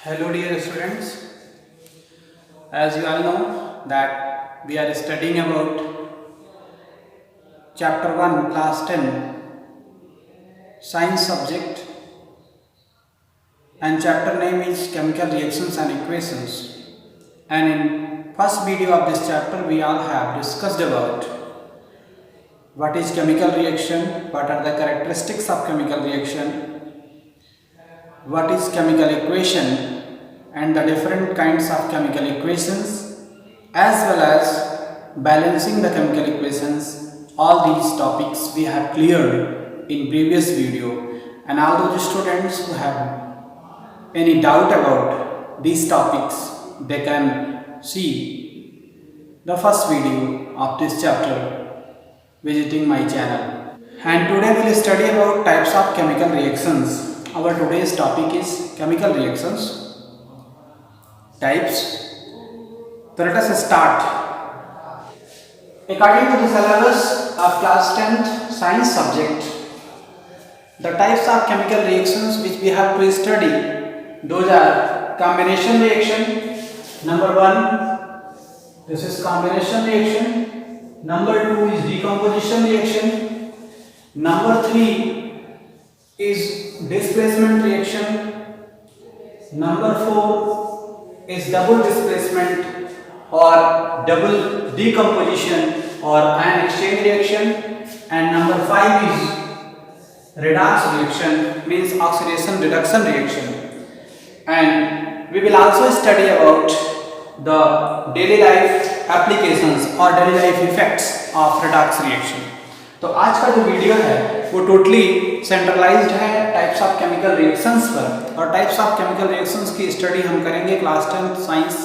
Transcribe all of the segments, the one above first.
Hello dear students, as you all know that we are studying about chapter 1 class 10 science subject, and chapter name is chemical reactions and equations. And in first video of this chapter we all have discussed about what is chemical reaction, what are the characteristics of chemical reaction, what is chemical equation and the different kinds of chemical equations, as well as balancing the chemical equations. All these topics we have cleared in previous video, and all those students who have any doubt about these topics, they can see the first video of this chapter visiting my channel. And today we will study about types of chemical reactions. Our today's topic is chemical reactions types. So let us start. According to the syllabus of class 10th science subject, the types of chemical reactions which we have to study, those are combination reaction. Number 1, this is combination reaction. Number 2 is decomposition reaction. Number 3 is displacement reaction. Number 4 is double displacement or double decomposition or ion exchange reaction, and number 5 is redox reaction, means oxidation reduction reaction. And we will also study about the daily life applications or daily life effects of redox reaction. तो आज का जो video है वो totally centralised है types of chemical reactions पर, और types of chemical reactions की स्टडी हम करेंगे क्लास 10 साइंस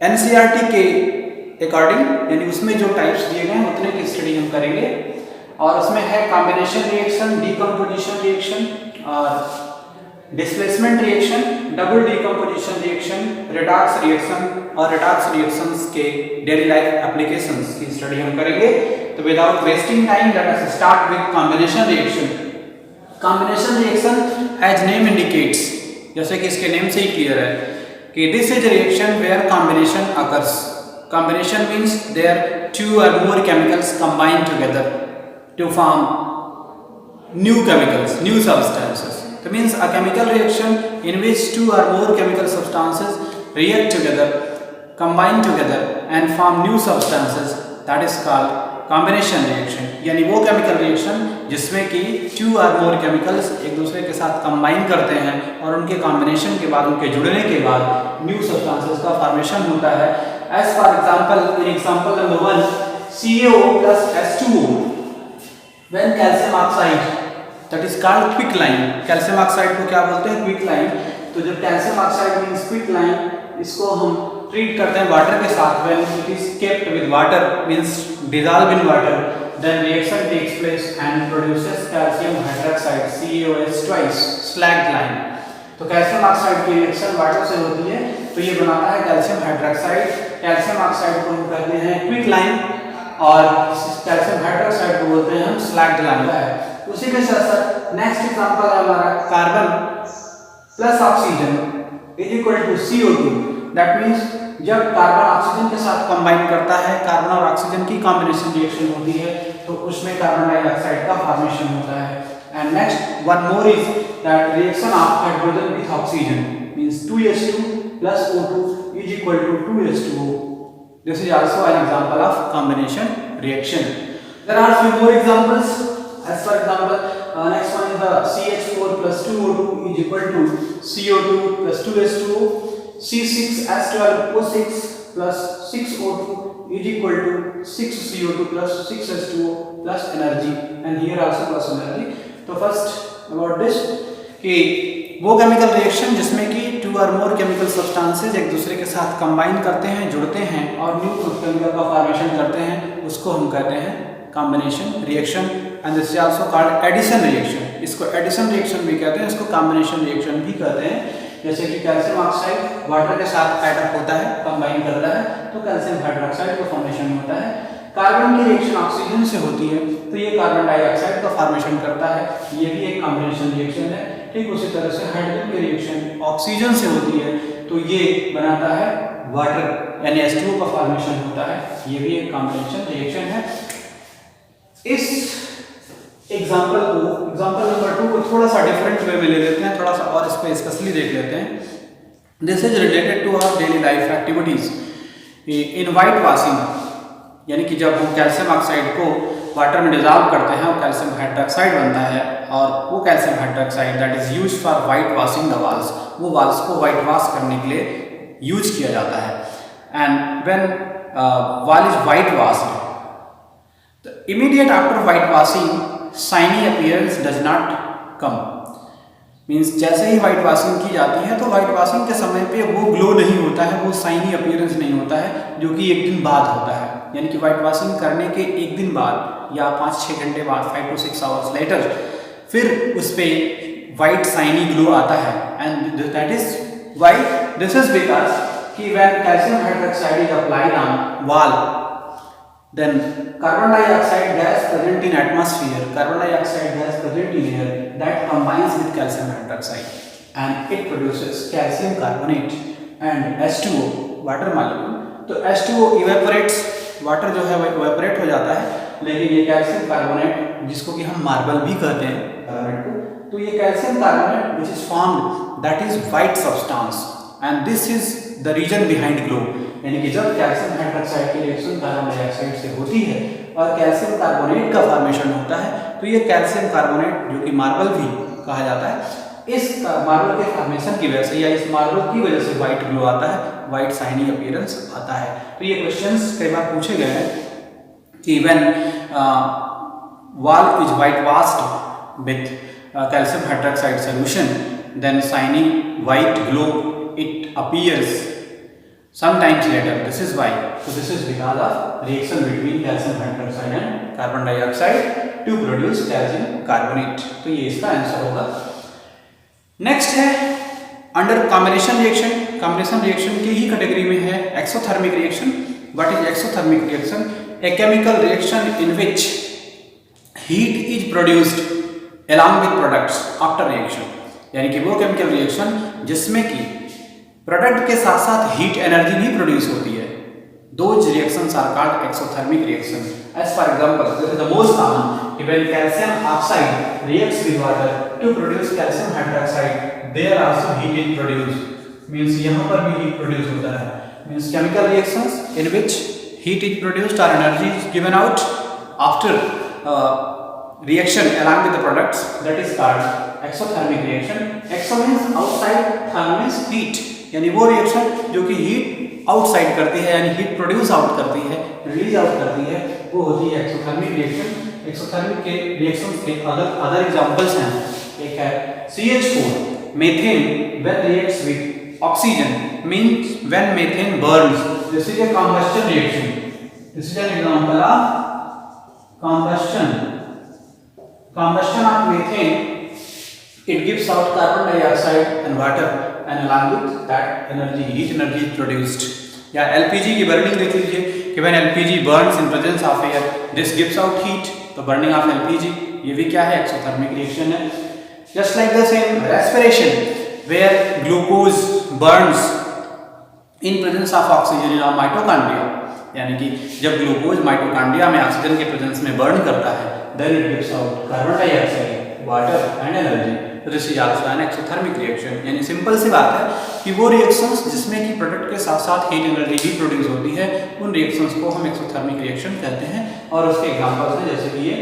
एनसीईआरटी के अकॉर्डिंग, यानी उसमें जो टाइप्स दिए गए हैं उतने की स्टडी हम करेंगे। और उसमें है कॉम्बिनेशन रिएक्शन, डीकम्पोजिशन रिएक्शन और displacement reaction, double decomposition reaction, redox reaction और रेडॉक्स रिएक्शंस के डेली लाइफ एप्लीकेशंस की स्टडी हम करेंगे। तो without wasting time let us start with combination reaction. Combination reaction as name indicates, जैसे कि इसके नेम से ही क्लियर है कि this is reaction where combination occurs. Combination means there two और more chemicals combine together to form new chemicals, new substances. That means a chemical reaction in which two or more chemical substances react together, combine together and form new substances, that is called combination reaction. यानी वो chemical reaction जिसमें कि two or more chemicals एक दूसरे के साथ combine करते हैं और उनके combination के बाद, उनके जुड़ने के बाद new substances का formation होता है. As for example, in example number 1, CaO plus H2O when calcium oxide, that is called quicklime. Calcium oxide को क्या बोलते हैं? क्विकलाइम. तो जब कैल्शियम ऑक्साइड मींस क्विकलाइम, इसको हम ट्रीट करते हैं वाटर के साथ, when it is kept with water means dissolved in water, then reaction takes place and produces calcium hydroxide CaOH twice, slacked lime. तो कैल्शियम ऑक्साइड की रिएक्शन वाटर से होती है तो ये बनाता है कैल्शियम हाइड्रोक्साइड. कैल्शियम ऑक्साइड को हम कहते हैं क्विकलाइम और कैल्शियम हाइड्रोक्साइड को बोलते हैं हम स्लैग्ड लाइम. उसी के साथ साथ नेक्स्ट एग्जांपल है हमारा carbon plus oxygen is equal to CO2. That means जब कार्बन ऑक्सीजन के साथ कंबाइन करता है, कार्बन और ऑक्सीजन की कॉम्बिनेशन रिएक्शन होती है तो उसमें कार्बन डाइऑक्साइड का फॉर्मेशन होता है. And next one more is that reaction of hydrogen with oxygen means 2H2 plus O2 is equal to 2H2O. This is also an example of combination reaction. There are few more examples. As for example, next one is the CH4 plus 2O2 is equal to CO2 plus 2H2O. C6H12O6 plus 6O2 is equal to 6CO2 plus 6H2O plus energy, and here also plus energy. तो first about this कि वो chemical reaction जिसमें कि to और more chemical substances एक दूसरे के साथ कंबाइन करते हैं, जुड़ते हैं और न्यू केमिकल का फॉर्मेशन करते हैं, उसको हम कहते हैं combination reaction. And this is also called addition reaction. इसको एडिशन रिएक्शन भी कहते हैं, इसको कॉम्बिनेशन रिएक्शन भी कहते हैं. जैसे कि कैल्शियम ऑक्साइड वाटर के साथ एड अप होता है, कंबाइन करता है तो कैल्शियम हाइड्रोक्साइड का फॉर्मेशन होता है. कार्बन की रिएक्शन ऑक्सीजन से होती है तो ये कार्बन डाइऑक्साइड का फॉर्मेशन करता है, ये भी एक कॉम्बिनेशन रिएक्शन है। ठीक उसी तरह से हाइड्रोजन की रिएक्शन ऑक्सीजन से होती है तो ये बनाता है वाटर यानी H2O का फॉर्मेशन होता है, ये भी एक कॉम्बिनेशन रिएक्शन है। इस एग्जांपल नंबर 2 को थोड़ा सा डिफरेंट वे में ले लेते हैं, थोड़ा सा और इस पे स्पेशली देख लेते हैं। This is related to our daily life activities. In whitewashing यानी कि जब हम कैल्शियम ऑक्साइड को वाटर में डिजॉल्व करते हैं और कैल्शियम हाइड्रोक्साइड बनता है और वो calcium hydroxide that is used for whitewashing the walls, वो वॉल्स को वाइट वॉश करने के लिए यूज किया जाता है। And when wall is whitewashed, immediate after whitewashing shiny appearance does not come. Means जैसे ही वाइट वॉशिंग की जाती है तो वाइट वॉशिंग के समय पे वो ग्लो नहीं होता है, वो शाइनी अपीयरेंस नहीं होता है, जो कि एक दिन बाद होता है। यानी कि वाइट वॉशिंग करने के एक दिन बाद या 5-6 घंटे बाद 5 to 6 आवर्स लेटर फिर उस पर वाइट शाइनी ग्लो आता है। And that is why this is because कि when calcium hydroxide is applied on wall, then carbon dioxide gas present in atmosphere, carbon dioxide gas present in air that combines with calcium hydroxide and it produces calcium carbonate and H2O water molecule। तो H2O evaporates, water जो है वो evaporate हो जाता है, लेकिन ये calcium carbonate जिसको कि हम मार्बल भी कहते हैं कार्बोनेट को, तो ये calcium carbonate which is formed that is white substance and this is the reason behind glow। यानी कि जब कैल्शियम हाइड्रोक्साइड की रिएक्शन कार्बन डाइऑक्साइड से होती है और कैल्शियम कार्बोनेट का फॉर्मेशन होता है तो ये कैल्शियम कार्बोनेट जो कि मार्बल भी कहा जाता है, इस मार्बल के फॉर्मेशन की वजह से या इस मार्बल की वजह से व्हाइट ग्लो आता है, व्हाइट शाइनी अपीयरेंस आता है। तो ये क्वेश्चंस कई बार पूछे गए हैं कि when wall is whitewashed with calcium hydroxide solution, then shiny white glow it appears sometimes later। This is why, so this is because of reaction between calcium hydroxide and carbon dioxide to produce calcium carbonate। तो ये इसका answer होगा। Next है under combination reaction. Combination reaction की ही category में है exothermic reaction. What is exothermic reaction? A chemical reaction in which heat is produced along with products after reaction। यानी कि वो केमिकल रिएक्शन जिसमें कि प्रोडक्ट के साथ साथ हीट एनर्जी भी प्रोड्यूस होती है। Those reactions are called exothermic reaction। As for example, this is the most common, when calcium oxide reacts with water to produce calcium hydroxide, there also heat is produced। Means यहाँ पर भी heat produce होता है। Means chemical reactions in which heat is produced or energy is given out after reaction along with the products, that is called exothermic reaction। Exo means outside, therm means heat, यानी वो reaction जो कि heat outside करती है यानी heat produce out करती है, release out करती है, वो होती है एक्सोथर्मिक रिएक्शन। एक्सोथर्मिक के रिएक्शंस के अदर एग्जांपल्स हैं। एक है CH4 methane when reacts with oxygen, means when methane burns, this is a combustion reaction. This is an example of combustion of methane। it gives out carbon dioxide and water and along with that energy, heat energy is produced। या LPG की burning देख लीजिए कि when LPG burns in presence of air, this gives out heat। तो burning of LPG ये भी क्या है? एक्सोथर्मिक रिएक्शन है। just like the same respiration where glucose burns in presence of oxygen in our mitochondria, यानी कि जब glucose mitochondria में ऑक्सीजन के प्रेजेंस में बर्न करता है, then it gives out carbon dioxide, water and energy। This is also an exothermic reaction. यानी simple सी बात है कि वो रिएक्शंस जिसमें कि प्रोडक्ट के साथ साथ हीट एनर्जी भी प्रोड्यूस होती है, उन रिएक्शंस को हम एक्सोथर्मिक रिएक्शन कहते हैं। और उसके एग्जांपल्स हैं जैसे कि ये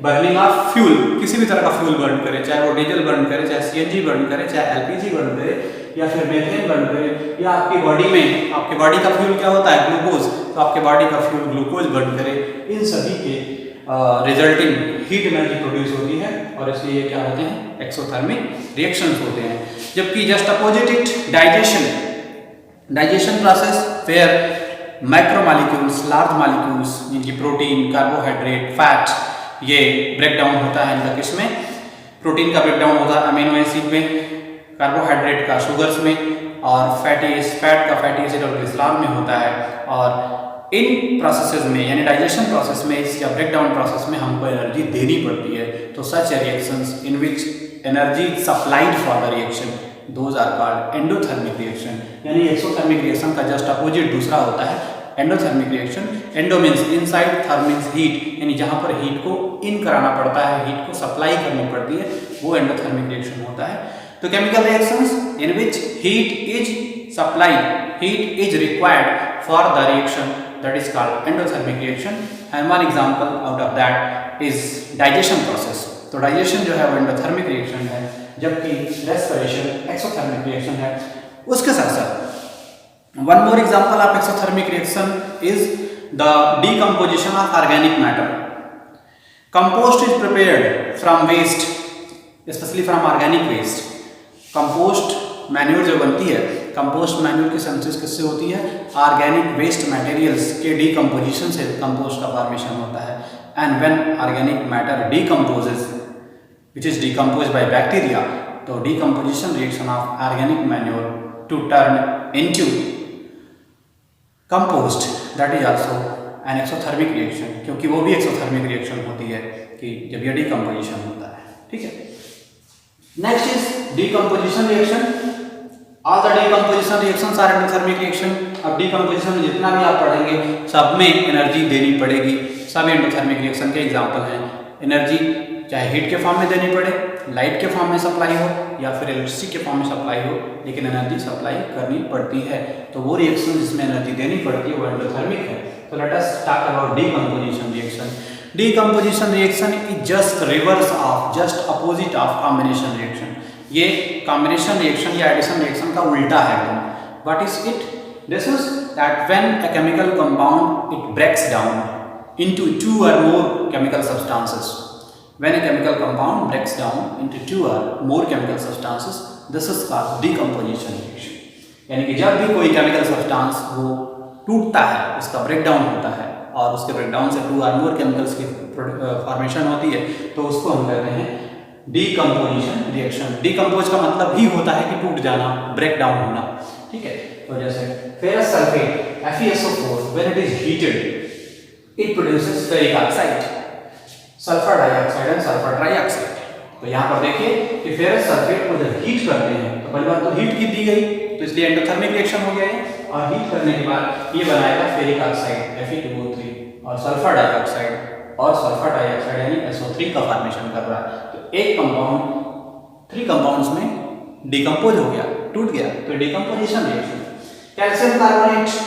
बर्निंग ऑफ फ्यूल, किसी भी तरह का फ्यूल बर्न करे, चाहे वो डीजल बर्न करे, चाहे CNG बर्न करे, चाहे LPG बर्न करे या फिर मेथेन बर्न करे, या आपकी बॉडी में आपके बॉडी का फ्यूल क्या होता है? ग्लूकोज। तो आपके बॉडी का फ्यूल ग्लूकोज बर्न करे, इन सभी के रिजल्टिंग हीट एनर्जी प्रोड्यूस होती है और इसलिए ये क्या होते हैं? एक्सोथर्मिक रिएक्शंस होते हैं। जबकि just opposite it digestion process where macromolecules, large molecules जिनकी प्रोटीन, कार्बोहाइड्रेट, फैट, ये ब्रेक डाउन होता है इनका किसमें? प्रोटीन का ब्रेक डाउन होता है अमीनो एसिड में, कार्बोहाइड्रेट का शुगर्स में, और फैट का फैटी एसिड और ग्लिसरॉल में होता है। और इन प्रोसेसेस में यानी डाइजेशन प्रोसेस में या ब्रेक डाउन प्रोसेस में हमको एनर्जी देनी पड़ती है। तो such reactions in which energy supplied for the reaction those are called endothermic reaction. यानी एक्सोथर्मिक रिएक्शन का जस्ट अपोजिट दूसरा होता है endothermic reaction. Endo means inside, therm means heat, यानी जहाँ पर हीट को इन कराना पड़ता है, हीट को सप्लाई करनी पड़ती है, वो एंडोथर्मिक रिएक्शन होता है। तो chemical reactions in which heat is supplied, heat is required for the reaction, that is called endothermic reaction, and one example out of that is digestion process। तो digestion जो है वो एंडोथर्मिक रिएक्शन है, जबकि respiration exothermic reaction है। उसके साथ साथ one more example of exothermic reaction is the decomposition of organic matter. Compost is prepared from waste, specially from organic waste. Compost manure जो बनती है, कंपोस्ट मैन्योर की सिंथेसिस किससे होती है? ऑर्गेनिक वेस्ट मटेरियल्स के डीकंपोजिशन से कंपोस्ट का फॉर्मेशन होता है। And when organic matter decomposes which is decomposed by bacteria, तो decomposition reaction of organic manure to turn into compost, that is also an exothermic reaction, क्योंकि वो भी exothermic reaction होती है कि जब ये डीकंपोजिशन होता है। ठीक है, next is decomposition reaction. All the decomposition reactions are endothermic reaction. अब डीकंपोजिशन में जितना भी आप पढ़ेंगे सब में एनर्जी देनी पड़ेगी, सब एंडोथर्मिक रिएक्शन के एग्जांपल हैं। एनर्जी चाहे हीट के फॉर्म में देनी पड़े, लाइट के फॉर्म में सप्लाई हो या फिर इलेक्ट्रिसिटी के फॉर्म में सप्लाई हो, लेकिन एनर्जी सप्लाई करनी पड़ती है। तो वो रिएक्शन जिसमें एनर्जी देनी पड़ती है वो एंडोथर्मिक है। तो let us talk about decomposition reaction. Decomposition reaction is just reverse of, just opposite of combination reaction. ये कॉम्बिनेशन रिएक्शन या एडिशन रिएक्शन का उल्टा है। What is it? This is that when a chemical compound it breaks down into two or more chemical substances. When a chemical compound breaks down into two or more chemical substances, this is called decomposition reaction. यानी कि जब भी कोई chemical substance वो टूटता है, उसका breakdown होता है और उसके ब्रेकडाउन से टू और मोर केमिकल्स की फॉर्मेशन होती है, तो उसको हम कहते हैं डीकंपोजिशन रिएक्शन। डीकंपोज का मतलब ही होता है कि टूट जाना, ब्रेकडाउन होना। ठीक है, तो जैसे ferrous sulphate FeSO4 when it is heated it produces ferric oxide, sulphur dioxide and sulphur trioxide. तो यहाँ पर देखिए कि फेरस सल्फेट को जब हीट करते हैं तो पहली बात तो हीट की दी गई, तो इसलिए एंडोथर्मिक रिएक्शन हो गया है, और हीट करने के बाद ये बनाएगा फेरिक ऑक्साइड Fe2O3 और सल्फर डाइऑक्साइड, और सल्फर डाइऑक्साइड यानी SO3 का फॉर्मेशन कर रहा है। तो एक कंपाउंड 3 कंपाउंड्स में डिकम्पोज हो गया, टूट गया, तो डिकम्पोजिशन रिएक्शन। कैल्शियम कार्बोनेट,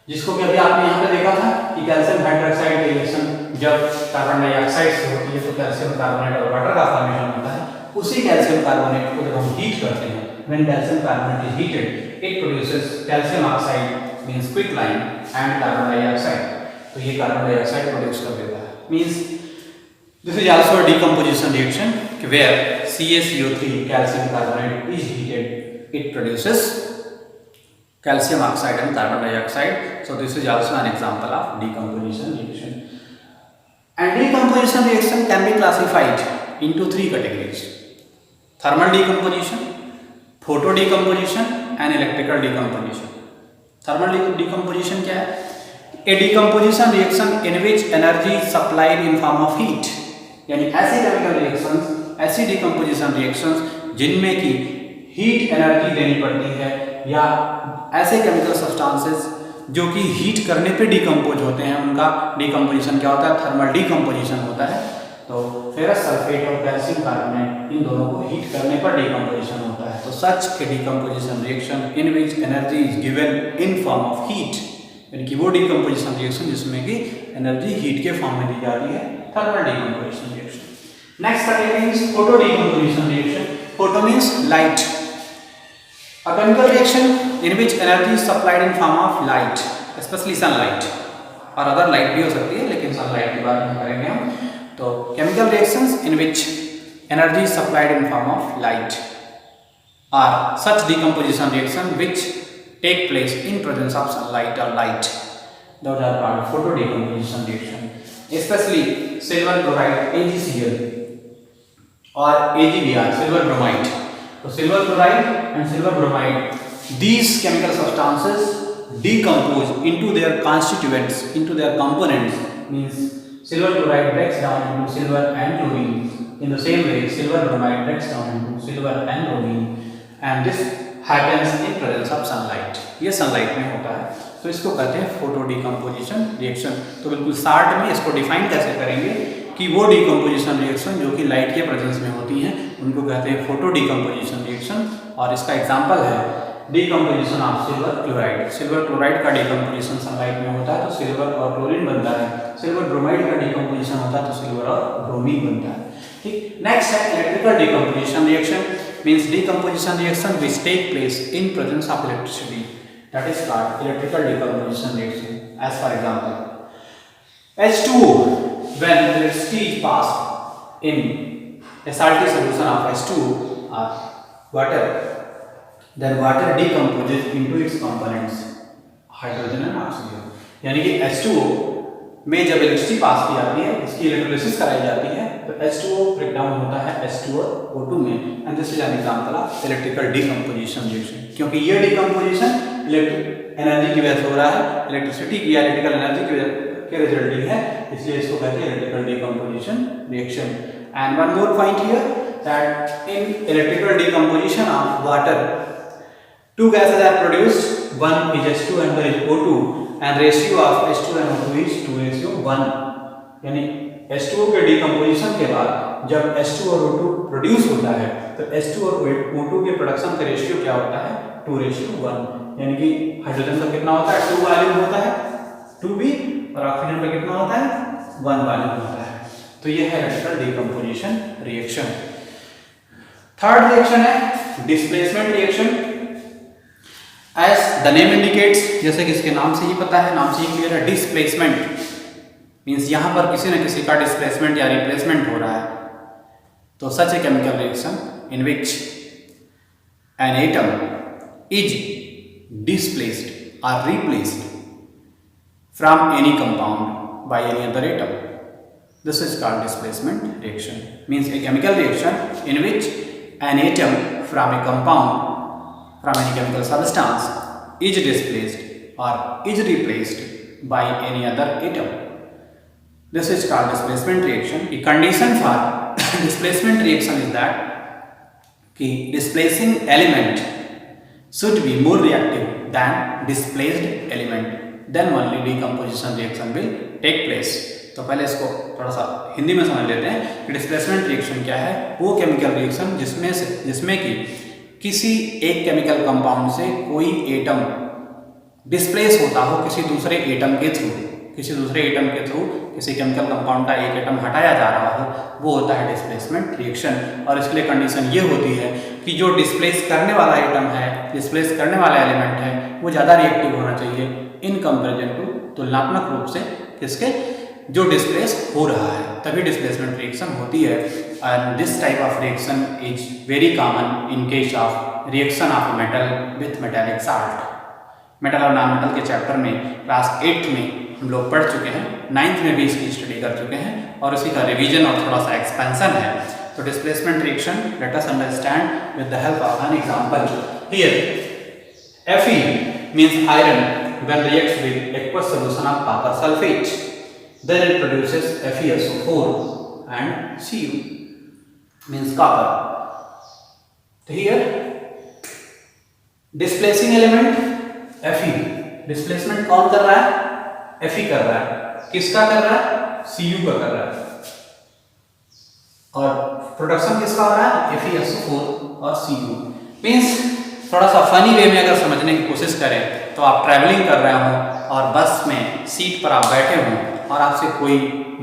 जिसको भी अभी आपने यहाँ पे देखा था कि कैल्शियम हाइड्रोक्साइड की रिएक्शन जब कार्बन डाइऑक्साइड से होती है तो कैल्शियम कार्बोनेट और वाटर का फॉर्मेशन होता है। उसी कैल्शियम कार्बोनेट को जब हम हीट करते हैं, when calcium carbonate is heated it produces calcium oxide means quicklime and carbon dioxide. तो ये कार्बन डाइऑक्साइड प्रोड्यूस कर देता है। Means this is also a decomposition reaction where CaCO3 calcium carbonate is heated, it produces calcium oxide and carbon dioxide. So this is also an example of decomposition reaction. And decomposition reaction can be classified into 3 categories: thermal decomposition, photo decomposition and electrical decomposition. Thermal decomposition क्या है? A decomposition reaction in which energy is supplied in form of heat. यानी ऐसे chemical reactions, ऐसी decomposition reactions जिनमें की heat energy देनी पड़ती है, या ऐसे केमिकल सब्सटेंसेस जो कि हीट करने पे डिकम्पोज होते हैं, उनका डिकम्पोजिशन क्या होता है? थर्मल डिकम्पोजिशन होता है। तो फेरस सल्फेट और कैल्शियम कार्बोनेट इन दोनों को हीट करने पर डिकम्पोजिशन होता है। तो such a decomposition reaction in which energy is given in form of heat, यानी कि वो डिकम्पोजिशन रिएक्शन जिसमें कि एनर्जी हीट के फॉर्म में दी जाती है, thermal decomposition reaction. Next category is photo decomposition reaction. Photo means light. A chemical reaction in which energy is supplied in form of light, especially sunlight, और other light भी हो सकती है, लेकिन सनलाइट की बात नहीं करेंगे हम। तो chemical reactions in which energy is supplied in form of light are such decomposition reaction which take place in presence of sunlight or light. Those are called photo decomposition reaction. Especially silver chloride AgCl or AgBr, silver bromide. So silver chloride and silver bromide, these chemical substances decompose into their constituents, into their components, means silver chloride breaks down into silver and chlorine. In the same way, silver bromide breaks down into silver and bromine, and this happens in presence of sunlight. ये sunlight में होता है, तो इसको कहते हैं photo decomposition reaction. तो बिल्कुल शॉर्ट में इसको डिफाइन कैसे करेंगे कि वो डिकम्पोजिशन रिएक्शन जो कि लाइट के प्रेजेंस में होती हैं उनको कहते हैं फोटो डिकम्पोजिशन रिएक्शन। और इसका एग्जांपल है decomposition of silver chloride. Silver chloride का डिकम्पोजिशन सनलाइट में होता है तो सिल्वर और क्लोरीन बनता है। सिल्वर ब्रोमाइड का डिकम्पोजिशन होता है तो सिल्वर और ब्रोमीन बनता है। ठीक, नेक्स्ट है electrical decomposition reaction, means decomposition reaction which take place in presence of electricity, that is called electrical decomposition reaction. As for example H2O, when electricity is passed in a salty solution of H2O or water, then water decomposes into its components hydrogen and oxygen। यानी कि H2O में जब electricity pass की जाती है, इसकी electrolysis कराई जाती है, तो H2O ब्रेक डाउन होता है H2O2 में, and this is an example of electrical decomposition reaction. क्योंकि ये डिकम्पोजिशन इलेक्ट्रिक एनर्जी की वजह से हो रहा है, इलेक्ट्रिसिटी की या इलेक्ट्रिकल एनर्जी की वजह के रिजल्टिंग है, इसलिए इसको कहते हैं electrical decomposition reaction. And one more point here that in electrical decomposition of water, two gases are produced, one is H2 and one is O2, and ratio of H2 and O2 is 2:1। यानी H2O के decomposition के बाद जब H2 और O2 produce होता है तो H2 और O2 के प्रोडक्शन का रेशियो क्या होता है 2:1। यानी कि हाइड्रोजन का कितना होता है 2 वॉल्यूम होता है 2b, और ऑक्सीजन का कितना होता है 1 वॉल्यूम होता है। तो ये है electrical decomposition reaction. Third reaction है displacement reaction. As the name indicates, जैसे कि इसके नाम से ही पता है, नाम से ही क्लियर है, डिस्प्लेसमेंट मींस यहां पर किसी न किसी का डिस्प्लेसमेंट या रिप्लेसमेंट हो रहा है। तो such a chemical reaction in which an atom is displaced और replaced from any compound by any other atom, this is called displacement reaction। means a chemical reaction in which an atom from a compound, from any chemical substance is displaced or is replaced by any other atom, this is called displacement reaction। The condition for displacement reaction is that कि displacing element should be more reactive than displaced element, then only decomposition reaction will take place। तो पहले इसको थोड़ा सा हिंदी में समझ लेते हैं कि डिस्प्लेसमेंट रिएक्शन क्या है। वो केमिकल रिएक्शन जिसमें कि किसी एक केमिकल कंपाउंड से कोई एटम डिस्प्लेस होता हो किसी दूसरे एटम के थ्रू, किसी केमिकल कंपाउंड का एक एटम हटाया जा रहा हो, वो होता है डिस्प्लेसमेंट रिएक्शन। और इसके लिए कंडीशन ये होती है कि जो डिस्प्लेस करने वाला एटम है, डिस्प्लेस करने वाला एलिमेंट है, वो ज़्यादा रिएक्टिव होना चाहिए इन कंपेरिजन टू, तुलनात्मक रूप से किसके, जो डिस्प्लेस हो रहा है, तभी डिस्प्लेसमेंट रिएक्शन होती है। And this type of reaction is very common in case of reaction of metal with metallic salt. Metal और नॉन मेटल के चैप्टर में क्लास 8th में हम लोग पढ़ चुके हैं, 9th में भी इसकी स्टडी कर चुके हैं, और उसी का रिवीजन और थोड़ा सा एक्सपेंशन है। तो displacement reaction let us understand with the help of an example. Here Fe means iron when reacts with aqueous solution of copper sulfate, then it produces FeSO4 and Cu means copper। तो here displacing element Fe, displacement कौन कर रहा है, Fe कर रहा है, किसका कर रहा है, Cu का कर रहा है, और प्रोडक्शन किसका हो रहा है FeSO4 और Cu। मींस थोड़ा सा फनी वे में अगर समझने की कोशिश करें तो आप ट्रैवलिंग कर रहे हो और बस में सीट पर आप बैठे हो और आपसे कोई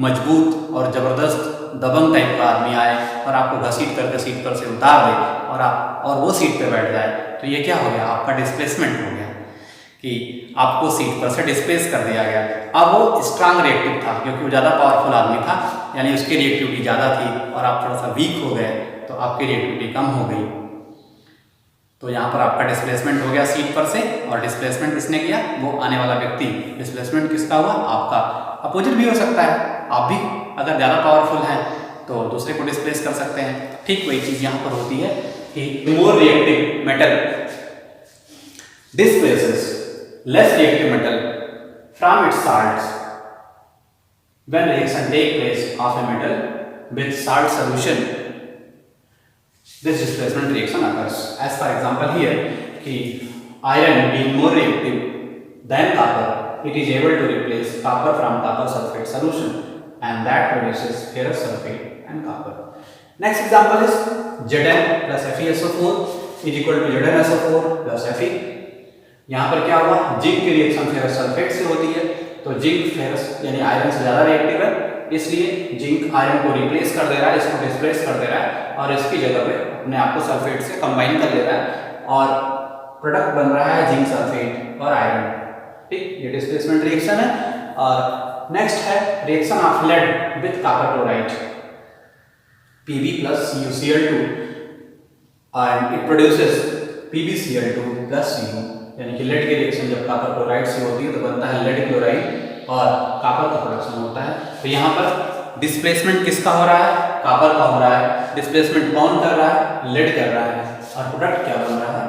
मजबूत और ज़बरदस्त दबंग टाइप का आदमी आए और आपको घसीट करके सीट पर से उतार दे और वो सीट पे बैठ जाए, तो ये क्या हो गया, आपका डिस्प्लेसमेंट हो गया कि आपको सीट पर से डिस्प्लेस कर दिया गया। अब वो स्ट्रांग रिएक्टिव था क्योंकि वो ज़्यादा पावरफुल आदमी था, यानी उसकी रिएक्टिविटी ज़्यादा थी और आप थोड़ा सा वीक हो गए तो आपकी रिएक्टिविटी कम हो गई। तो यहाँ पर आपका डिस्प्लेसमेंट हो गया सीट पर से, और डिस्प्लेसमेंट किसने किया, वो आने वाला व्यक्ति। डिस्प्लेसमेंट किसका हुआ, आपका। अपोजिट भी हो सकता है, आप भी अगर ज़्यादा पावरफुल हैं तो दूसरे को डिस्प्लेस कर सकते हैं। ठीक वही चीज़ यहाँ पर होती है कि more reactive metal displaces less reactive metal from its salts. When reaction take place of a metal with salt solution, this displacement reaction occurs. As for example here, कि iron being more reactive than copper, it is able to replace copper from copper sulfate solution, and that produces ferrous sulfate and copper. Next example is Zn plus FeSO4 is equal to ZnSO4 plus Fe. यहाँ पर क्या हुआ, zinc की reaction ferrous sulphate से होती है, तो zinc ferrous यानी आयरन से ज़्यादा रिएक्टिव है, इसलिए जिंक आयरन को रिप्लेस कर दे रहा है, इसको डिस्प्लेस कर दे रहा है और इसकी जगह पे अपने आप को सल्फेट से कंबाइन कर ले रहा है और प्रोडक्ट बन रहा है जिंक सल्फेट और आयरन। ठीक, ये डिस्प्लेसमेंट रिएक्शन है। और नेक्स्ट है reaction of lead with copper chloride, Pb plus CuCl2 and it produces PbCl2 plus Cu, यानी कि लेड की रिएक्शन जब कॉपर क्लोराइड से होती है तो बनता है लेड क्लोराइड और कॉपर का प्रोडक्शन होता है। तो यहाँ पर डिस्प्लेसमेंट किसका हो रहा है, कॉपर का हो रहा है। डिस्प्लेसमेंट कौन कर रहा है, लेड कर रहा है, और प्रोडक्ट क्या बन रहा है,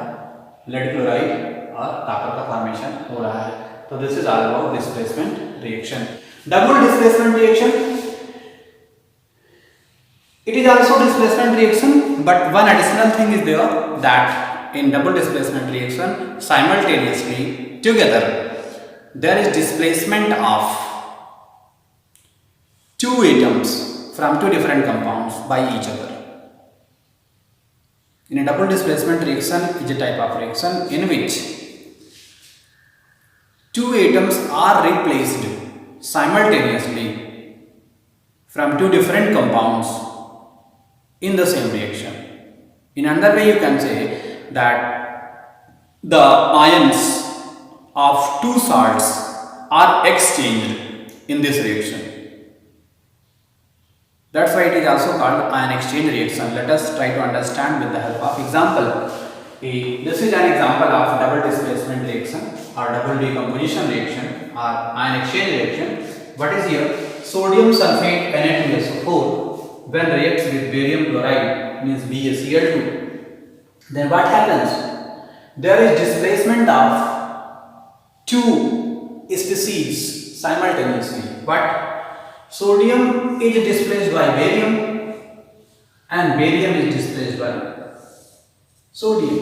लेड क्लोराइड और कॉपर का फॉर्मेशन हो रहा है। तो this is all about displacement reaction. Double displacement reaction, it is also displacement reaction, but one additional thing is there, that in double displacement reaction simultaneously together there is displacement of two atoms from two different compounds by each other. In a double displacement reaction is a type of reaction in which two atoms are replaced simultaneously from two different compounds in the same reaction. In another way you can say that the ions of two salts are exchanged in this reaction. That's why it is also called ion exchange reaction. Let us try to understand with the help of example. This is an example of double displacement reaction or double decomposition reaction or ion exchange reaction. What is here? Sodium sulfate Na2SO4 when reacts with barium chloride means BaCl2, then what happens? There is displacement of two species simultaneously. But sodium is displaced by barium and barium is displaced by sodium,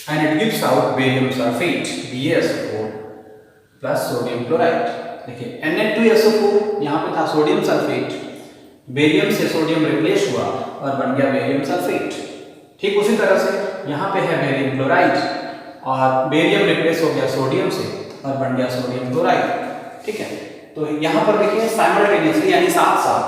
and it gives out barium sulfate BaSO4 plus sodium chloride. देखिए Na2SO4 यहाँ पे था sodium sulphate, barium से sodium replace हुआ और बन गया barium sulphate. ठीक उसी तरह से यहाँ पे है बेरियम क्लोराइड और बेरियम रिप्लेस हो गया सोडियम से और बन गया सोडियम क्लोराइड। ठीक है, तो यहाँ पर देखिए साइमल्टेनियसली यानी साथ साथ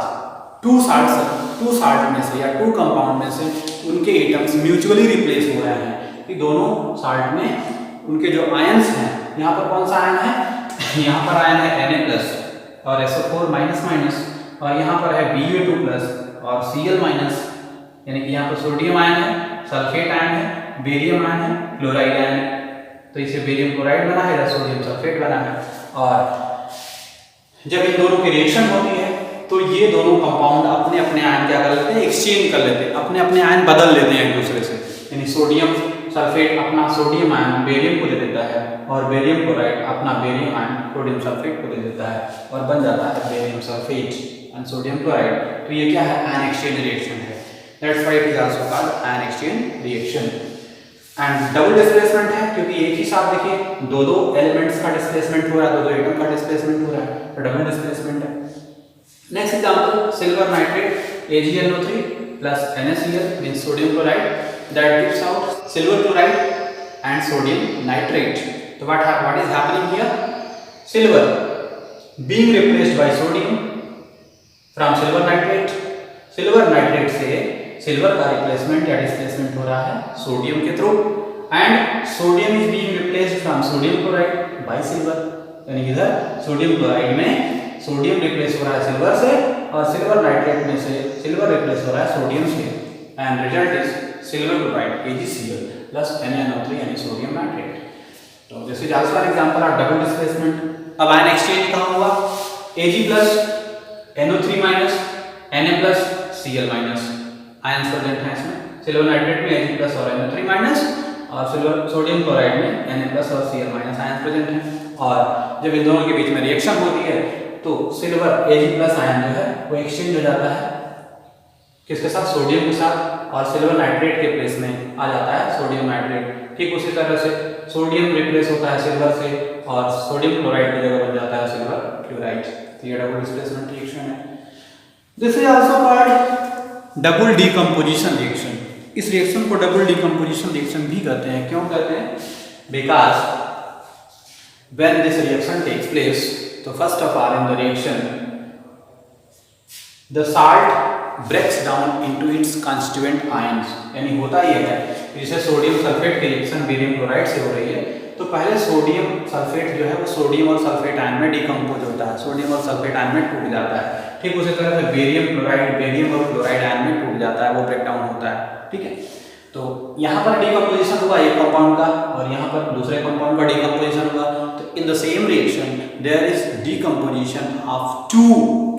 टू साल्ट में से या टू कंपाउंड में से उनके एटम्स म्यूचुअली रिप्लेस हो रहे हैं कि दोनों साल्ट में उनके जो आयंस हैं, यहाँ पर कौन सा आयन है, यहाँ पर आयन है Na+ और SO4 माइनस, और यहाँ पर है Ba2+ और Cl-, यानी कि यहाँ पर सोडियम आयन है, सल्फेट आयन है, बेरियम आयन है, क्लोराइड आयन है, तो इसे बेरियम क्लोराइड बना है या सोडियम सल्फेट बना है। और जब इन दोनों की रिएक्शन होती है तो ये दोनों कंपाउंड अपने अपने आयन क्या कर लेते हैं, एक्सचेंज कर लेते हैं, अपने अपने आयन बदल लेते हैं एक दूसरे से। यानी सोडियम सल्फेट अपना सोडियम आयन बेरियम को दे देता है और बेरियम क्लोराइड अपना बेरियम आयन सोडियम सल्फेट को दे देता है और बन जाता है barium sulphate and sodium chloride. तो ये क्या है, आयन एक्सचेंज रिएक्शन है। That's why it is also called ion exchange reaction. And double displacement है क्योंकि एक ही साथ देखिए दो एलिमेंट्स का डिस्प्लेसमेंट हो रहा है, दो एटम का डिस्प्लेसमेंट हो रहा है, तो डबल डिस्प्लेसमेंट है। Next example, silver nitrate AgNO3 plus NaCl means sodium chloride that gives out silver chloride and sodium nitrate. So what is happening here? Silver being replaced by sodium from silver nitrate से silver का replacement या displacement हो रहा है sodium के through, and sodium is being replaced from sodium chloride bye silver. यानी इधर sodium chloride में सोडियम रिप्लेस हो रहा है सिल्वर से और सिल्वर नाइट्रेट में से सिल्वर रिप्लेस हो रहा है सोडियम से, and result is silver chloride AgCl plus NaNO3 यानी सोडियम नाइट्रेट। तो this is also N example of double displacement. अब आयन एक्सचेंज कहाँ हुआ, Ag+ NO3- Na+Cl- ion present है इसमें, सिल्वर नाइट्रेट में Ag+ और NO3- और सिल्वर सोडियम क्लोराइड में Na+ और Cl- आयन प्रेजेंट है। और जब इन दोनों के बीच में रिएक्शन होती है तो सिल्वर Ag+ आयन जो है वो एक्सचेंज हो जाता है किसके साथ, सोडियम के साथ, और सिल्वर नाइट्रेट के प्लेस में आ जाता है सोडियम नाइट्रेट। ठीक उसी तरह से सोडियम रिप्लेस होता है सिल्वर से और सोडियम क्लोराइड की जगह बन जाता है सिल्वर क्लोराइड। तो ये डबल डिस्प्लेसमेंट रिएक्शन है। This is also called double decomposition reaction. इस रिएक्शन को डबल डीकंपोजिशन रिएक्शन भी कहते हैं। क्यों कहते हैं? Because when this reaction takes place, तो first of all in the reaction the salt breaks down into its constituent ions. यानी होता यह है कि जैसे सोडियम सल्फेट की रिएक्शन बेरियम क्लोराइड से हो रही है, तो पहले सोडियम सल्फेट जो है वो सोडियम और सल्फेट आयन में डिकम्पोज होता है, सोडियम और सल्फेट आयन में टूट जाता है। ठीक उसी तरह से बेरियम क्लोराइड बेरियम और क्लोराइड आयन में टूट जाता है, वो ब्रेक डाउन होता है। ठीक है, तो यहाँ पर डिकम्पोजिशन हुआ एक कंपाउंड का और यहाँ पर दूसरे कंपाउंड का डिकम्पोजिशन हुआ। तो in the same reaction there is decomposition of two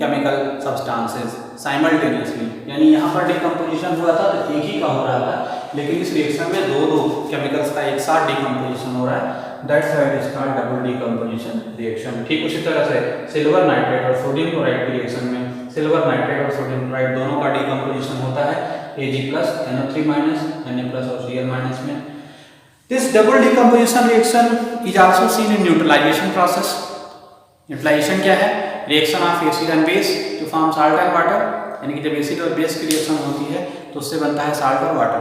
chemical substances simultaneously. यानी यहाँ पर डिकम्पोजिशन हुआ था तो एक ही का हो रहा था, लेकिन इस रिएक्शन में दो केमिकल्स का एक साथ डिकम्पोजिशन हो रहा है। That's why it is called double decomposition reaction. ठीक उसी तरह से सिल्वर नाइट्रेट और सोडियम क्लोराइड की रिएक्शन में सिल्वर नाइट्रेट और सोडियम क्लोराइड दोनों का डिकम्पोजिशन होता है Ag+, NO3-, Na+ और Cl- में। This double decomposition reaction is also seen in neutralization process. Neutralization क्या है? Reaction of acid and base to form salt and water. यानी कि जब एसिड और बेस की रिएक्शन होती है तो उससे बनता है साल्ट और वाटर।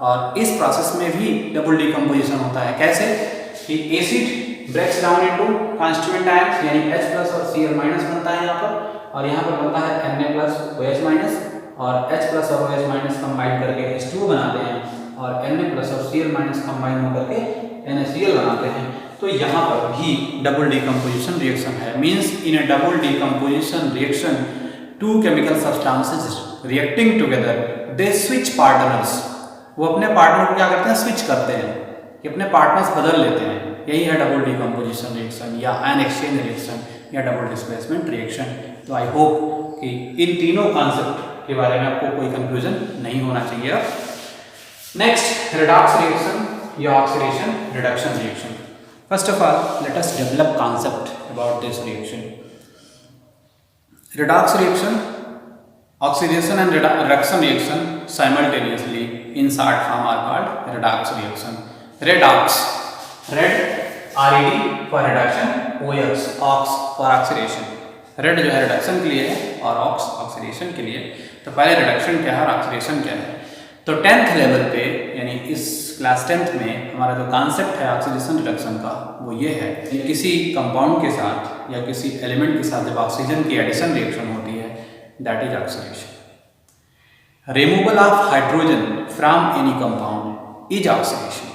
और इस प्रोसेस में भी डबल डिकम्पोजिशन होता है। कैसे? कि acid breaks down into constituent ions, यानी H+ और Cl- बनता है यहाँ पर, और यहाँ पर बनता है Na+ OH- और H+ और OH- कंबाइन करके H2 बनाते हैं और Na+ और Cl- कंबाइन होकर के NaCl बनाते हैं। तो यहाँ पर भी डबल डिकम्पोजिशन रिएक्शन है। Means in a double decomposition reaction two chemical substances reacting together they switch partners. वो अपने पार्टनर को क्या करते हैं? स्विच करते हैं, कि अपने पार्टनर्स बदल लेते हैं। यही है डबल डिकम्पोजिशन रिएक्शन या आयन एक्सचेंज रिएक्शन या डबल डिस्प्लेसमेंट रिएक्शन। तो आई होप कि इन तीनों कॉन्सेप्ट के बारे में आपको कोई कंफ्यूजन नहीं होना चाहिए। नेक्स्ट, रेडॉक्स रिएक्शन या oxidation reduction reaction. First of all let us develop concept about this reaction. Redox reaction, oxidation and reduction reaction simultaneously in short form are called redox reaction. Redox, red RED for reduction, OX ox for oxidation. Red जो है reduction के लिए है और aux oxidation के लिए। तो पहले रिडक्शन क्या है और ऑक्सीडेशन क्या है? तो 10th लेवल पे यानी इस क्लास 10th में हमारा जो कॉन्सेप्ट है ऑक्सीडेशन रिडक्शन का वो ये है कि किसी कंपाउंड के साथ या किसी एलिमेंट के साथ जब ऑक्सीजन की एडिशन रिएक्शन होती है that is oxidation. Removal of hydrogen from any compound is oxidation.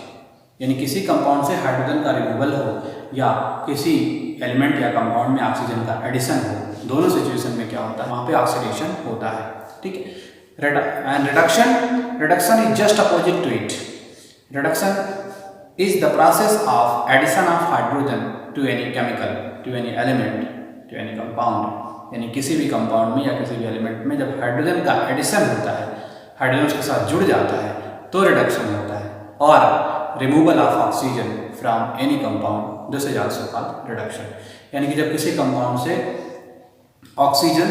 यानी किसी कंपाउंड से हाइड्रोजन का रिमूवल हो या किसी एलिमेंट या कंपाउंड में ऑक्सीजन का एडिशन हो, दोनों सिचुएशन में क्या होता है? वहाँ पे ऑक्सीडेशन होता है। ठीक है, and reduction is just opposite to it. Reduction is the process of addition of hydrogen to any chemical, to any element, to any compound. यानी किसी भी कंपाउंड में या किसी भी एलिमेंट में जब हाइड्रोजन का एडिशन होता है, हाइड्रोजन उसके साथ जुड़ जाता है तो रिडक्शन होता है। और removal of oxygen from any compound this is also called reduction. यानी कि जब किसी कंपाउंड से ऑक्सीजन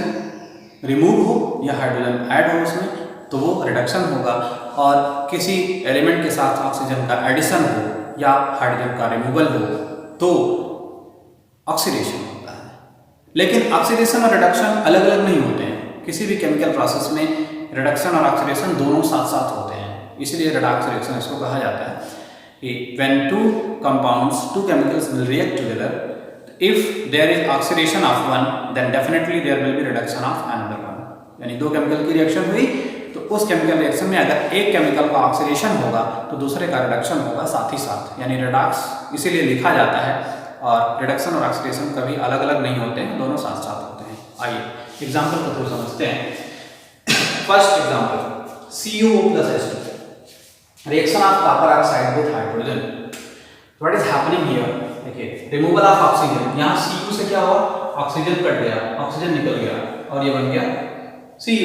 रिमूव हो या हाइड्रोजन ऐड हो उसमें तो वो रिडक्शन होगा, और किसी एलिमेंट के साथ ऑक्सीजन का एडिशन हो या हाइड्रोजन का रिमूवल हो तो ऑक्सीडेशन होता है। लेकिन ऑक्सीडेशन और रिडक्शन अलग अलग नहीं होते हैं। किसी भी केमिकल प्रोसेस में रिडक्शन और ऑक्सीडेशन दोनों साथ साथ होते हैं, इसलिए रेडॉक्स रिएक्शन इसको कहा जाता है कि when two compounds, two chemicals will react together, if there is oxidation of one then definitely there will be reduction of another one। यानी दो केमिकल की रिएक्शन हुई तो उस केमिकल रिएक्शन में अगर एक केमिकल का ऑक्सीडेशन होगा तो दूसरे का रिडक्शन होगा साथ ही साथ, यानी रेडॉक्स इसीलिए लिखा जाता है। और रिडक्शन और ऑक्सीडेशन कभी अलग अलग नहीं होते हैं, दोनों साथ साथ होते हैं। आइए एग्जाम्पल को थोड़ा समझते हैं। First example, CuO+H2 reaction of copper oxide with hydrogen. What is happening here? देखिए, रिमूवल ऑफ ऑक्सीजन, यहाँ Cu से क्या हुआ? ऑक्सीजन कट गया, ऑक्सीजन निकल गया और ये बन गया Cu।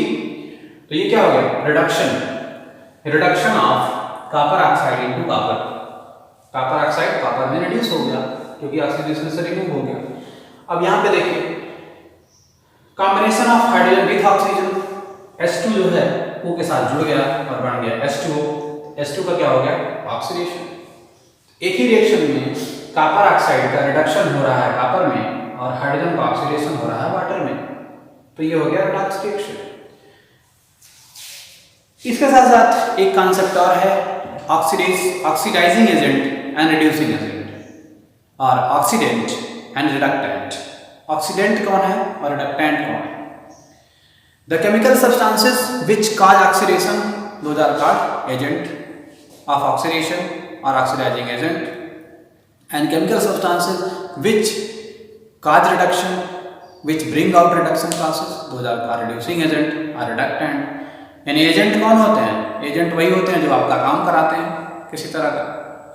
तो ये क्या हो गया? Reduction, reduction of copper oxide into copper. Copper oxide copper में रिड्यूस हो गया क्योंकि ऑक्सीडेशन से रिमूव हो गया। अब यहाँ पे देखिए combination of hydrogen with oxygen, H2 जो है O के साथ जुड़ गया और बन गया H2O। H2 का क्या हो गया ऑक्सीडेशन। एक ही रिएक्शन में कॉपर ऑक्साइड का रिडक्शन हो रहा है कॉपर में और हाइड्रोजन का ऑक्सीडेशन हो रहा है वाटर में, तो ये हो गया रेडॉक्स रिएक्शन। इसके साथ साथ एक कॉन्सेप्ट और है oxidising agent and reducing agent और ऑक्सीडेंट एंड रिडक्टेंट। ऑक्सीडेंट कौन है और रिडक्टेंट कौन है? The chemical substances which cause oxidation, those are called agent of oxidation और oxidising agent, and chemical substances which cause reduction which bring out reduction process, those are called reducing agent or reductant। यानी agent कौन होते हैं? Agent वही होते हैं जो आपका काम कराते हैं किसी तरह का।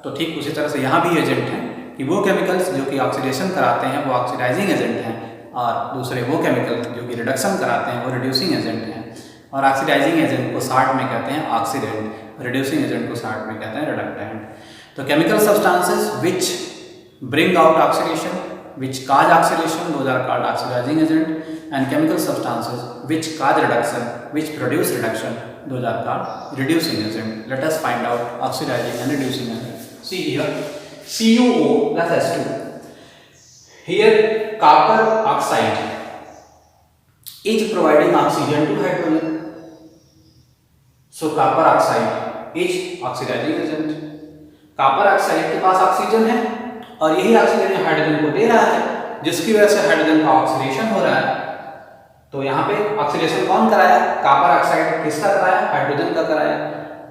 तो ठीक उसी तरह से यहाँ भी एजेंट हैं कि वो केमिकल्स जो कि ऑक्सीडेशन कराते हैं वो ऑक्सीडाइजिंग एजेंट हैं और दूसरे वो केमिकल्स जो कि रिडक्शन कराते हैं वो रिड्यूसिंग एजेंट हैं। और ऑक्सीडाइजिंग एजेंट को शॉर्ट में कहते हैं ऑक्सीडेंट, रिड्यूसिंग एजेंट को शॉर्ट में कहते हैं रिडक्टेंट। तो chemical substances which bring out oxidation which cause oxidation, those are called oxidizing agent, and chemical substances which cause reduction, which produce reduction, those are called reducing agent. Let us find out oxidizing and reducing agent. See here, CuO plus H2. Here copper oxide is providing oxygen to hydrogen, so copper oxide is oxidizing agent. copper oxide के पास oxygen है और यही oxygen hydrogen को दे रहा है, जिसकी वजह से हाइड्रोजन का ऑक्सीडेशन हो रहा है। तो यहाँ पे ऑक्सीडेशन कौन कराया? Copper oxide. किसका कराया? हाइड्रोजन का कराया।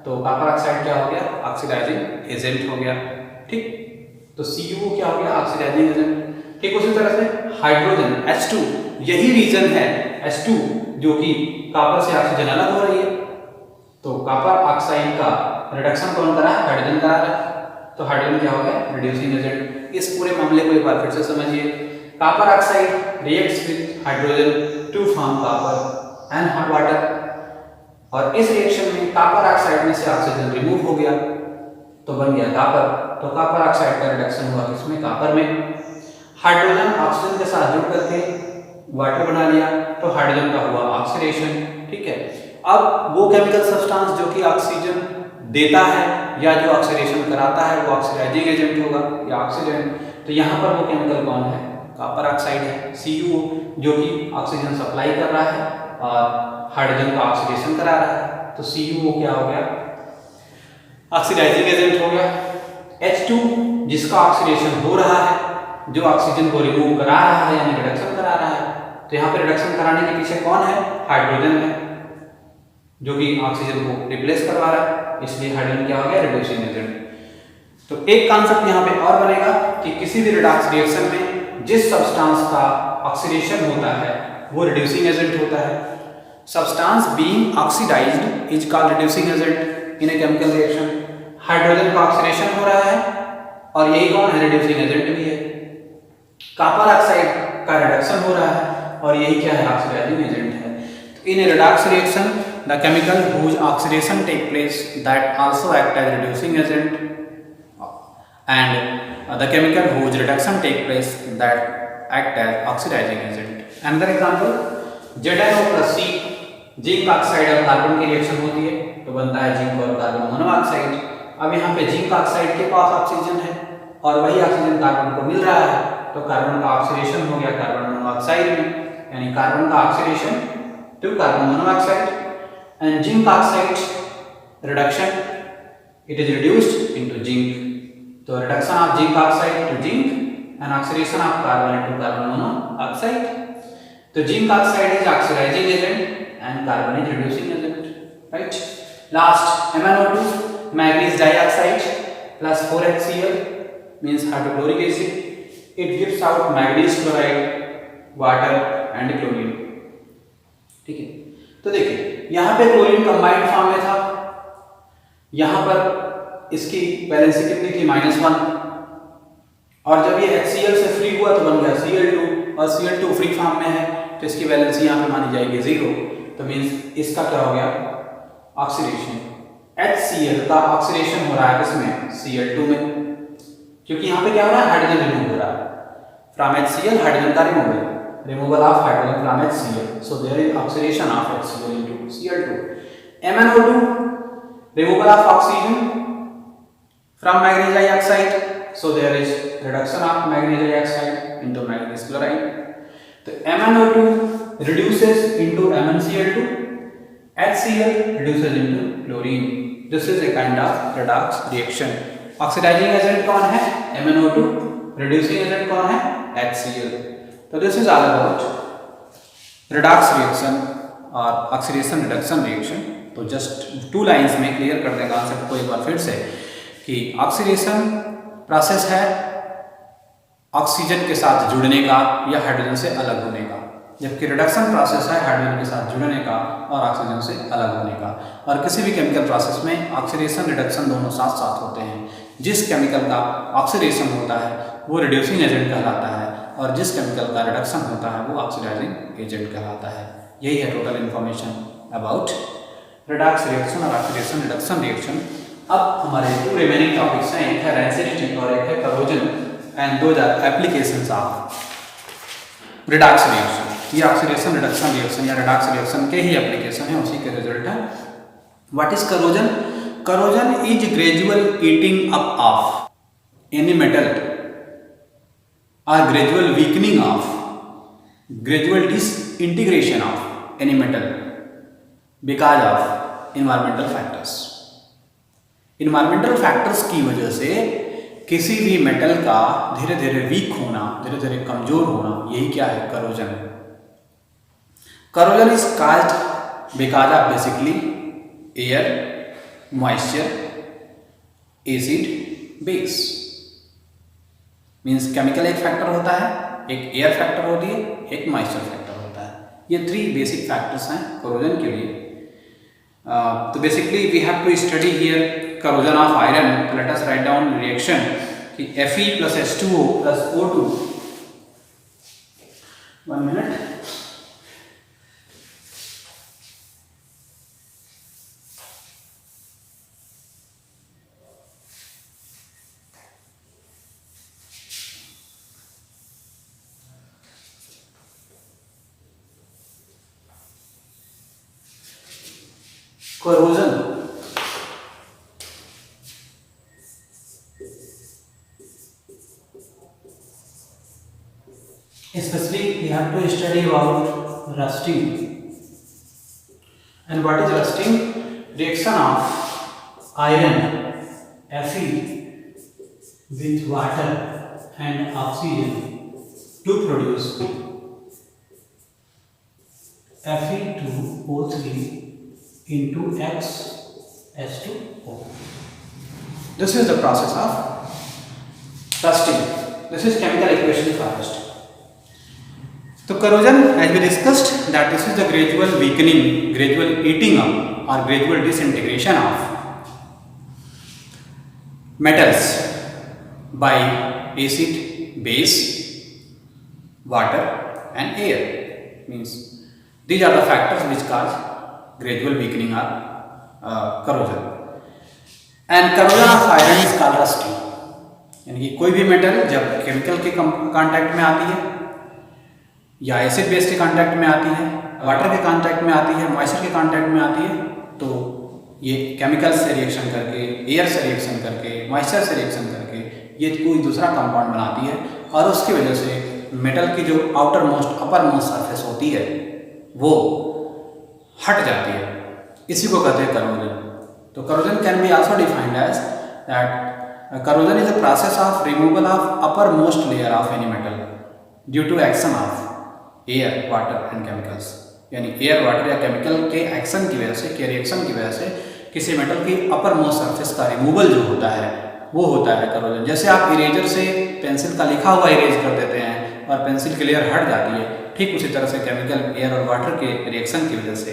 तो कॉपर ऑक्साइड क्या हो गया? ऑक्सीडाइजिंग एजेंट हो गया। ठीक, तो CuO क्या हो गया? Oxidizing agent. ठीक उसी तरह से हाइड्रोजन H2, यही रीजन है H2 जो कि कॉपर से ऑक्सीजन अलग हो रही है। तो कॉपर ऑक्साइड का रिडक्शन कौन करा है? हाइड्रोजन करा रहा है। तो हाइड्रोजन क्या हो गया? Reducing agent. इस पूरे मामले को एक बार फिर से समझिए। Copper oxide reacts with hydrogen to form copper and hot water, और इस रिएक्शन में कॉपर ऑक्साइड में से ऑक्सीजन रिमूव हो गया तो बन गया कॉपर। तो कॉपर ऑक्साइड का रिडक्शन हुआ किसमें? कॉपर में। हाइड्रोजन ऑक्सीजन के साथ जुड़ करके वाटर बना लिया तो हाइड्रोजन का हुआ ऑक्सीडेशन। ठीक है, अब वो केमिकल सब्सटेंस जो कि ऑक्सीजन देता है या जो ऑक्सीडेशन कराता है वो ऑक्सीडाइजिंग एजेंट होगा या ऑक्सीडेंट। तो यहाँ पर वो केमिकल कौन है? कॉपर ऑक्साइड है, CuO, जो कि ऑक्सीजन सप्लाई कर रहा है और हाइड्रोजन का ऑक्सीडेशन करा रहा है। तो CuO क्या हो गया? ऑक्सीडाइजिंग एजेंट हो गया। H2 जिसका ऑक्सीडेशन हो रहा है, जो ऑक्सीजन को रिमूव करा रहा है यानी रिडक्शन करा रहा है। तो यहाँ पे रिडक्शन कराने के पीछे कौन है? हाइड्रोजन है जो कि ऑक्सीजन को रिप्लेस करवा रहा है, इसलिए हाइड्रोजन क्या हो गया? Reducing agent. तो एक कॉन्सेप्ट यहाँ पे और बनेगा कि किसी भी रिडॉक्स रिएक्शन में जिस सब्सटेंस का ऑक्सीडेशन होता है वो रिड्यूसिंग एजेंट होता है। Substance being oxidized is called reducing agent in a chemical reaction. Hydrogen का ऑक्सीडेशन हो रहा है और यही कौन है? रिड्यूसिंग एजेंट भी है। कॉपर ऑक्साइड का रिडक्शन हो रहा है और यही क्या है? ऑक्सीडाइजिंग एजेंट है। तो in a redox reaction the chemical whose oxidation take place that also act as reducing agent, and the chemical whose reduction take place that act as oxidizing agent. Another example, ZnO plus C, zinc oxide और carbon की reaction होती है तो बनता है zinc और carbon monoxide. अब यहाँ पे जिंक ऑक्साइड के पास ऑक्सीजन है और वही ऑक्सीजन कार्बन को मिल रहा है तो कार्बन का ऑक्सीडेशन हो गया कार्बन मोनोऑक्साइड में, यानी कार्बन का oxidation to carbon monoxide. And zinc oxide reduction, it is reduced into zinc. So reduction of zinc oxide to zinc and oxidation of carbon into carbon monoxide. So zinc oxide is oxidizing agent and carbon is reducing agent, right? Last, MnO2, manganese dioxide plus 4HCl means hydrochloric acid. It gives out manganese chloride, water and chlorine. ठीक है, तो देखिए यहाँ पे chlorine combined form में था, यहाँ पर इसकी वैलेंसी कितनी थी? -1, और जब ये HCl से फ्री हुआ तो बन गया Cl2 और Cl2 फ्री फॉर्म में है तो इसकी वैलेंसी यहाँ पे मानी जाएगी 0। तो मीन्स इसका क्या हो गया? ऑक्सीडेशन। HCl का ऑक्सीडेशन हो रहा है किसमें? Cl2 में। क्योंकि यहाँ पे क्या हो रहा है, हाइड्रोजन रिमूव हो रहा है फ्रॉम HCl, हाइड्रोजन का removal of hydrogen from HCl, so there is oxidation of HCl into Cl2. MnO2, removal of oxygen from manganese dioxide, so there is reduction of manganese dioxide into manganese chloride. So MnO2 reduces into MnCl2, HCl reduces into chlorine. This is a kind of redox reaction. Oxidizing agent कौन है, MnO2, reducing agent कौन है, HCl. तो this is all about redox reaction और oxidation reduction reaction. तो just 2 lines में clear कर दें कॉन्सेप्ट को एक बार फिर से कि ऑक्सीडेशन प्रोसेस है ऑक्सीजन के साथ जुड़ने का या हाइड्रोजन से अलग होने का, जबकि रिडक्शन प्रोसेस है हाइड्रोजन के साथ जुड़ने का और ऑक्सीजन से अलग होने का। और किसी भी केमिकल प्रोसेस में ऑक्सीडेशन रिडक्शन दोनों साथ साथ होते हैं। जिस केमिकल का ऑक्सीडेशन होता है वो रिड्यूसिंग एजेंट कहलाता है और जिस केमिकल का रिडक्शन होता है वो ऑक्सीडाइजिंग एजेंट कहलाता है। यही है total information about redox reaction और ऑक्सीडेशन रिडक्शन रिएक्शन। अब हमारे 2 रिमेनिंग टॉपिक्स हैं, एक है रेंसिडिटी और एक है corrosion, and those are applications of redox reaction. ये ऑक्सीडेशन रिडक्शन रिएक्शन या रिडॉक्स रिएक्शन के ही एप्लीकेशन है, उसी के रिजल्ट है। What is corrosion? Corrosion is gradual eating up of any metal और gradual weakening of, gradual disintegration of any metal because of environmental factors. Environmental factors की वजह से किसी भी मेटल का धीरे धीरे वीक होना, धीरे धीरे कमजोर होना, यही क्या है, corrosion. Corrosion is caused because of basically air, moisture, acid, base. Means chemical एक फैक्टर होता है, एक एयर फैक्टर होती है, एक मॉइस्चर फैक्टर होता है। ये 3 बेसिक फैक्टर्स हैं करोजन के लिए। तो basically we have to study here corrosion of iron. Let us write down reaction कि Fe plus H2O plus O2. 1 minute. Corrosion especially we have to study about rusting. And what is rusting? Reaction of iron Fe with water and oxygen to produce Fe2O3 into X H2O. This is the process of rusting. This is chemical equation first. तो corrosion as we discussed that this is the gradual weakening, gradual eating up और gradual disintegration of metals by acid, base, water and air. Means these are the factors which cause gradual weakening or corrosion. And corrosion of iron is called rusting. यानी कि कोई भी metal जब chemical के contact में आती है या एसिड बेस के कांटेक्ट में आती है, वाटर के कांटेक्ट में आती है, मॉइस्चर के कांटेक्ट में आती है, तो ये केमिकल से रिएक्शन करके, एयर से रिएक्शन करके, मॉइस्चर से रिएक्शन करके ये कोई दूसरा कंपाउंड बनाती है और उसकी वजह से मेटल की जो outer most upper most surface होती है वो हट जाती है। इसी को कहते हैं करोजन। तो corrosion can be also defined as that corrosion is a process of removal of upper most layer of any metal due to action of air, water and chemicals. यानी एयर, वाटर या chemical के action की वजह से, के reaction की वजह से किसी मेटल की अपर मोस्ट सरफेस का रिमूवल जो होता है वो होता है करोजन। जैसे आप इरेजर से पेंसिल का लिखा हुआ इरेज कर देते हैं और पेंसिल की लेयर हट जाती है, ठीक उसी तरह से केमिकल, एयर और वाटर के रिएक्शन की वजह से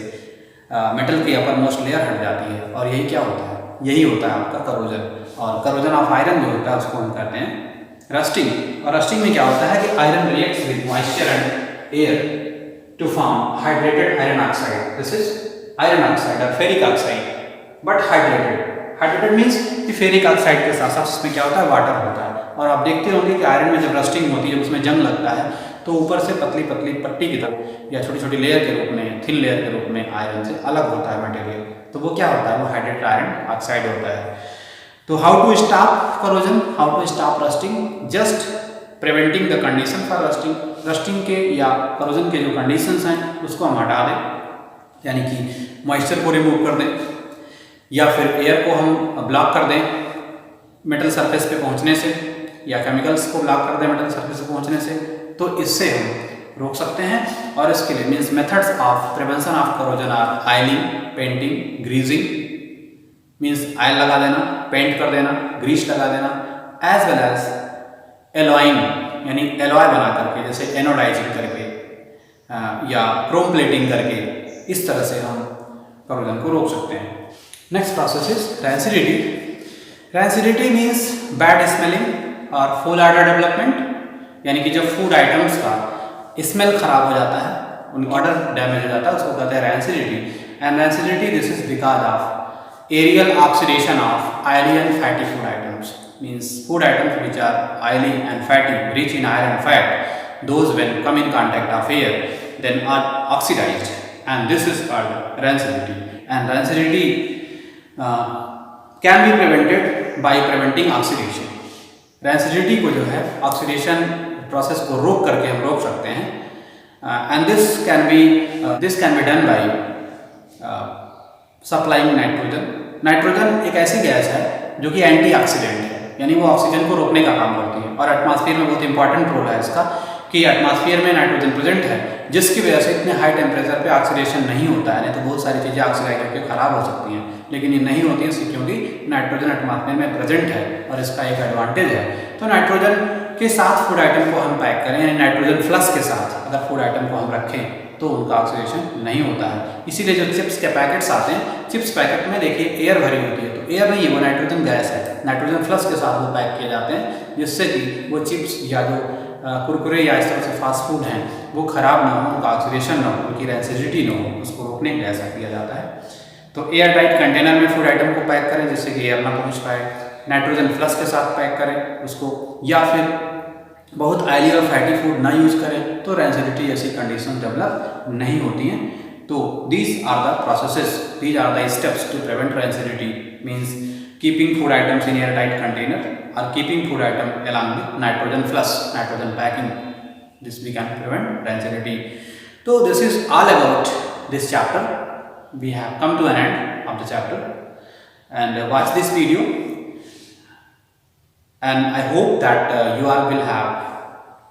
मेटल की अपर मोस्ट लेयर हट जाती है और यही क्या होता है, यही होता है आपका करोजन। और करोजन ऑफ आयरन जो होता है उसको हम कहते हैं रस्टिंग। और रस्टिंग में क्या होता है कि iron reacts with moisture and air to form hydrated iron oxide. This is iron oxide or ferric oxide, but hydrated. Hydrated means कि फेरिक ऑक्साइड के साथ साथ उसमें क्या होता है, वाटर होता है। और आप देखते होंगे कि आयरन में जब रस्टिंग होती है, जब उसमें जंग लगता है तो ऊपर से पतली पतली पट्टी की तरह या छोटी छोटी लेयर के रूप में, थिन लेयर के रूप में आयरन से अलग होता है मटेरियल। तो वो क्या होता है, वो हाइड्रेटेड आयरन ऑक्साइड होता है। तो how to stop corrosion, how to stop rusting, just preventing the condition for rusting. Rusting के या करोजन के जो कंडीशंस हैं उसको हम हटा दें, यानी कि मॉइस्चर को रिमूव कर दें या फिर एयर को हम ब्लॉक कर दें मेटल सरफेस पे पहुंचने से, या केमिकल्स को ब्लॉक कर दें मेटल सरफेस पे पहुंचने से। तो इससे हम रोक सकते हैं। और इसके लिए means methods of prevention of corrosion are oiling, painting, greasing, means oil लगा देना, पेंट कर देना, ग्रीस लगा देना, एज वेल एज एलॉइंग, यानी एलॉय बना करके, जैसे एनोडाइजिंग करके या क्रोम प्लेटिंग करके, इस तरह से हम करोजन को रोक सकते हैं। Next process is rancidity. Rancidity means bad smelling और फुल ऑर्डर डेवलपमेंट, यानी कि जब फूड आइटम्स का स्मेल खराब हो जाता है, उनका ऑर्डर डैमेज हो जाता है, उसको कहते हैं rancidity. And rancidity this is because of aerial oxidation of oily and fatty food items, means food items which are oily and fatty, rich in iron and fat, those when come in contact of air then are oxidized, and this is called rancidity. And rancidity can be prevented by preventing oxidation. Rancidity को जो है oxidation process को रोक करके हम रोक सकते हैं। And this can be done by supplying nitrogen. Nitrogen एक ऐसी गैस है जो कि एंटीऑक्सीडेंट है, यानी वो ऑक्सीजन को रोकने का काम करती है। और एटमॉस्फेयर में बहुत इंपॉर्टेंट रोल है इसका कि एटमॉस्फेयर में नाइट्रोजन प्रेजेंट है, जिसकी वजह से इतने हाई टेम्परेचर पे ऑक्सीडेशन नहीं होता है। नहीं तो बहुत सारी चीज़ें ऑक्सीडाइज होकर खराब हो सकती हैं, लेकिन ये नहीं होती है क्योंकि नाइट्रोजन एटमॉस्फेयर में प्रेजेंट है और इसका एक एडवांटेज है। तो नाइट्रोजन के साथ फूड आइटम को हम पैक करें, यानी नाइट्रोजन प्लस के साथ अगर फूड आइटम को हम रखें तो उनका ऑक्सीडेशन नहीं होता है। इसीलिए जो चिप्स के पैकेट्स आते हैं, चिप्स पैकेट में देखिए एयर भरी होती है, तो एयर नहीं है, वो नाइट्रोजन गैस है। नाइट्रोजन प्लस के साथ वो पैक किए जाते हैं, जिससे कि वो चिप्स या जो कुरकुरे या इस तरह से फास्ट फूड हैं वो खराब ना हो, उनका ऑक्सीडेशन ना हो, उनकी रैंसिडिटी ना हो, उसको रोकने के लिए ऐसा किया जाता है। तो एयर टाइट कंटेनर में फूड आइटम को पैक करें जिससे कि एयर ना पहुंच पाए। नाइट्रोजन प्लस के साथ पैक करें उसको, या फिर बहुत ऑयली और फैटी फूड ना यूज करें, तो रैंसिडिटी जैसी कंडीशन डेवलप नहीं होती हैं। तो these are the processes, these are the steps to prevent rancidity, means keeping food items in air tight container or keeping food item along with nitrogen plus nitrogen packing. This we can prevent räncidity. So this is all about this chapter. We have come to an end of the chapter, and watch this video, and I hope that you all will have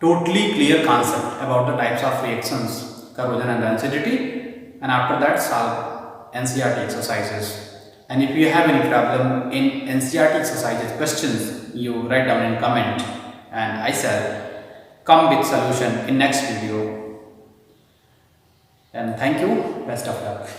totally clear concept about the types of reactions, corrosion and räncidity, and after that solve NCERT exercises. And if you have any problem in NCERT exercises questions, you write down in comment, and I shall come with solution in next video. And thank you, best of luck.